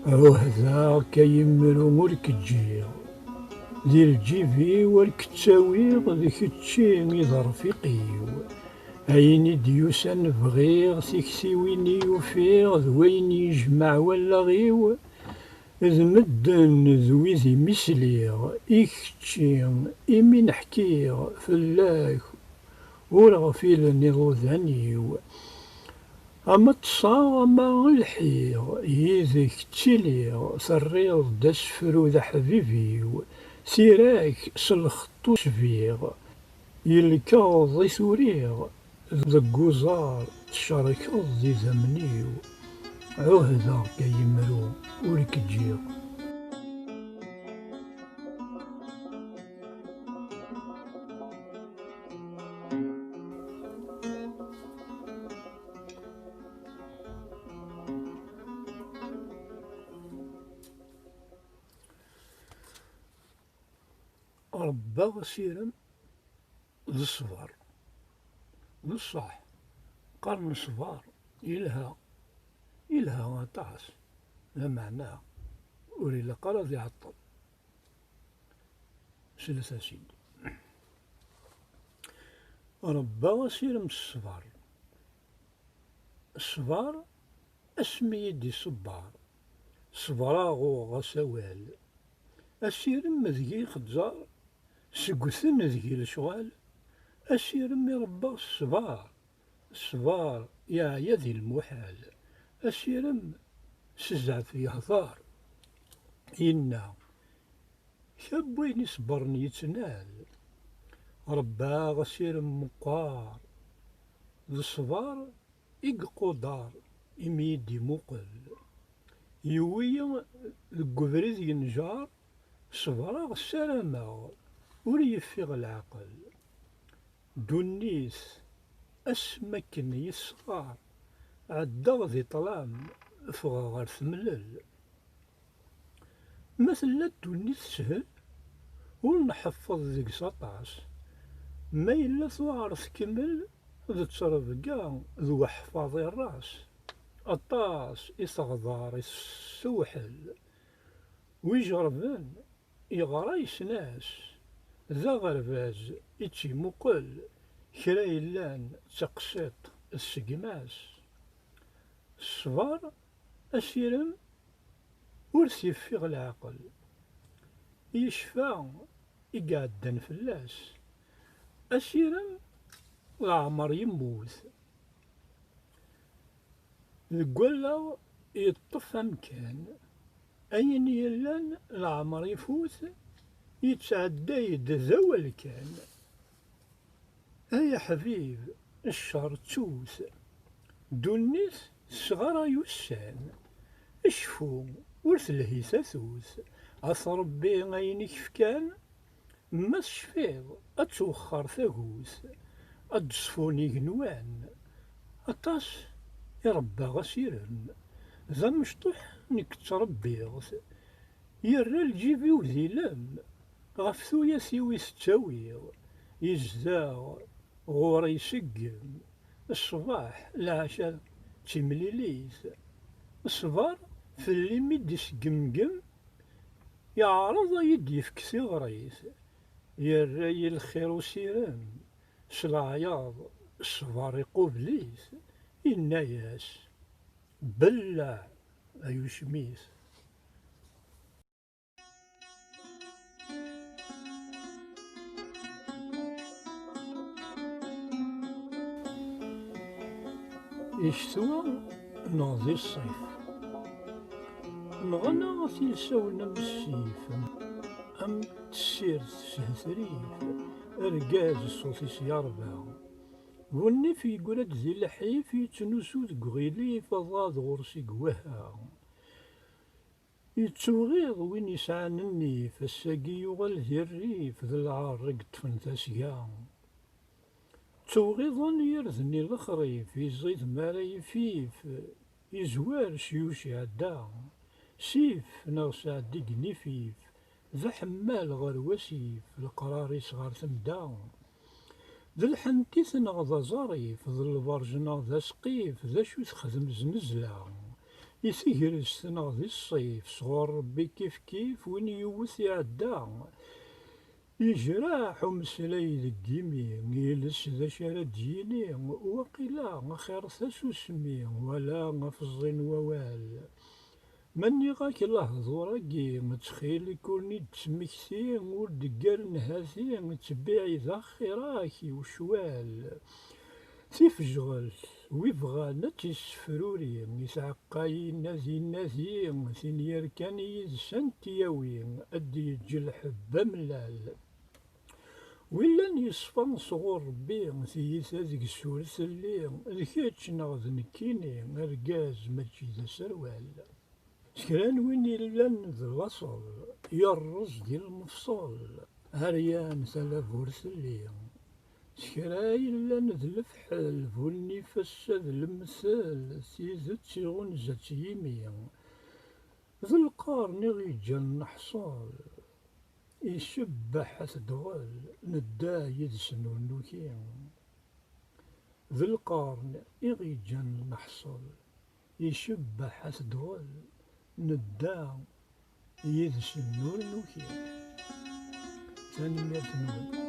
هذا كيمرو ورك تجيغ ذي الجيفي ورك تساويغ ذي كتشي إذا رفيقيو أيني ديوسان بغيغ تيكسي وين يوفيغ ذوين يجمع ولا غيو ذ مدن ذوي ذي مسليغ إكتشي إمي نحكيغ فلاك ورغفيل نيغوذانيو أما تصاغ أما الحيغ يذيك تيليغ ثريغ داسفرو ذا حبيبيو سيراك سلخطو شفيغ يلكاض ذي ثوريغ ذا قوزار تشاركاض ذي ذمنيو عهدا كيمرو ورك تجيغ. ربا سيرم ذي الصبر ذي الصح قرن الصبر يلها غطاس لا معناه وليلا قرض يعطل ثلاثة سيدي ربا سيرم الصبر اسمي يدي صبار صبراغو غسوال أسيرم مذيغ خدزار سقوثن ذي الشغال أسيرم يربى الصبار يا يدي المحال أسيرم سزعف يهضار إنا شاب وين يصبرني يتنال ربا غسيرم مقار ذي الصبار إققو دار إميدي مقل يوي القبريد ينجار صبراغ السلامة وريفيغ العقل دونيس أسمكن يصغار عداغ ذي طلام فغا غير ثملل مثلا دونيس سهل ونحفظ ذيك سطاس ما إلا ثوار تكمل ذي تربقا ذو حفاظ الراس الطاس يصغضار يسوحل ويجربن يغرى يسناس ذا غرباز يتشي مقل كرا يلان تقسيط السقماس الصبر أسيرم ورث يفيغ العقل يشفى يقعدن فلاس أسيرم العمر يموت القلا يطف أمكان أين يلان العمر يفوت يتعدى يتزول كان يا حبيب الشهر توث دونيس صغار يوسان اشفو ورث الهيسا ثوث أثربي غينك فكان ما شفيض أتوخر ثاقوث أدصفوني جنوان أطاس يربى غسيرن ذا مشطوح نك تربيغ يرى الجيبي وذي لم غفثو ياسيوي ستاويغ يزداغ غوري يسقم الصباح العشاء تمليليث الصبار في اللي ميد يسقمقم يعرض يدي يفك ثغريث يرى الخير وسيرم سلعياض الصبار يقوبليث الناياس بلع أيو شميث. يشتوى ناضي الصيف نغنى تيلساونا بالسيف أم تسير سهثريف أرقاز الصوتيس يربع والنف يقولد ذي الحيف يتنسو ذق غيليف أضاض غرسي قواها يتوغيض وين يسعان النيف الساقي يغل ذي الريف ذي العارق طفن تاسقا توغيضن يرذني الخريف يزيد مارا يفيف يزوار شيوش عدا سيف ناغ عدي قنيفيف ذا حمال غير وسيف القرار صغار ثمدا ذا الحنتيث ناغ ذا ظريف ذا البرج ناغ ذا سقيف ذا شو تخدم زنزلا يسيرس تنغ الصيف صغور ربي كيف كيف وين يوث يعدى يجرح ومسلاي ذك يمين يلس ذا شارد يني وقيلا خير ثاسوسمي ولا غفزين ووال مني غاك لهضوراكي متخيل كوني تسمكتي ودقار نهاثي تبيعي ذا خيراكي وشوال تيفجغل ويبغى تيسفروري يسعقاي نازي نازي ثين يركان يزسن تياوي أدي يجلح بملال ويلان يصفن صغور ربي ثيثا ذيك السورس اللي ذكيتش ناض نكيني رقاز ماشي ذا سروال شكران وين يلان ذا الأصل يرز ديال المفصل هريان ثلاث ورثلي شكرا يلان ذا الفحل فولني فسا ذا المثال سيزت تيغنزت يمي ذا القارن غيجان نحصال يشبح تدغل ندا يدسن ونوكين ذا القارن يغيجان نحصل يشبح تدغل نداء يدسن نور نوكين ثاني ميرت نور